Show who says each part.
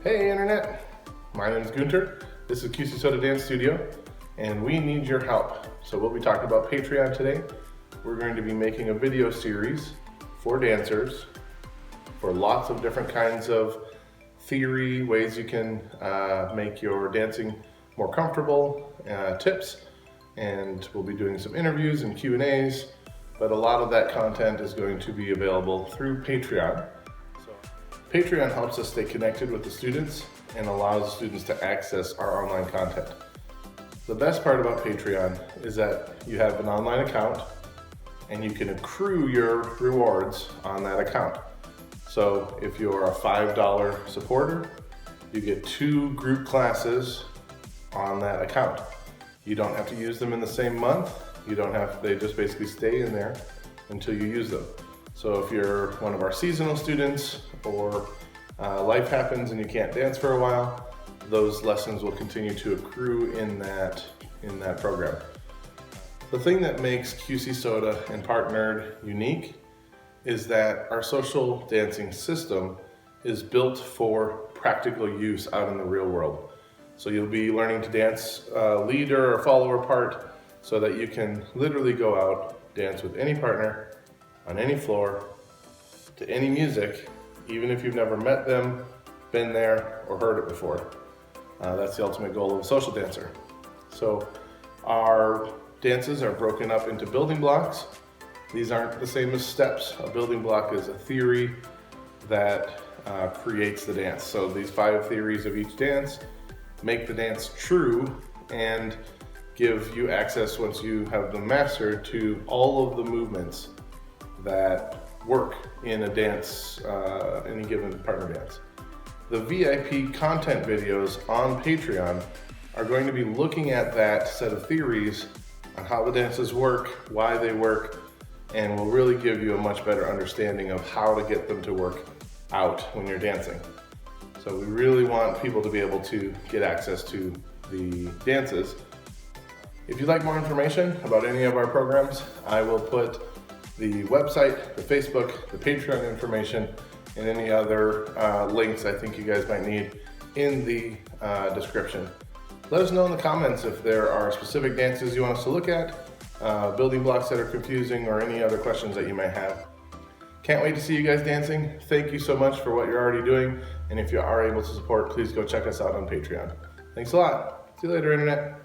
Speaker 1: Hey Internet, my name is Gunter. This is SoDa Dance Studio, and we need your help. So we'll be talking about Patreon today. We're going to be making a video series for dancers for lots of different kinds of theory, ways you can make your dancing more comfortable, tips, and we'll be doing some interviews and Q&As, but a lot of that content is going to be available through Patreon. Patreon helps us stay connected with the students and allows students to access our online content. The best part about Patreon is that you have an online account and you can accrue your rewards on that account. So if you're a $5 supporter, you get 2 group classes on that account. You don't have to use them in the same month. They just basically stay in there until you use them. So if you're one of our seasonal students or life happens and you can't dance for a while, those lessons will continue to accrue in that program. The thing that makes SoDa and PartNerd unique is that our social dancing system is built for practical use out in the real world. So you'll be learning to dance leader or follower part so that you can literally go out, dance with any partner, on any floor, to any music, even if you've never met them, been there, or heard it before. That's the ultimate goal of a social dancer. So our dances are broken up into building blocks. These aren't the same as steps. A building block is a theory that creates the dance. So these 5 theories of each dance make the dance true and give you access, once you have them mastered, to all of the movements that work in a dance, any given partner dance. The VIP content videos on Patreon are going to be looking at that set of theories on how the dances work, why they work, and will really give you a much better understanding of how to get them to work out when you're dancing. So we really want people to be able to get access to the dances. If you'd like more information about any of our programs, I will put the website, the Facebook, the Patreon information, and any other links I think you guys might need in the description. Let us know in the comments if there are specific dances you want us to look at, building blocks that are confusing, or any other questions that you might have. Can't wait to see you guys dancing. Thank you so much for what you're already doing, and if you are able to support, please go check us out on Patreon. Thanks a lot. See you later, Internet.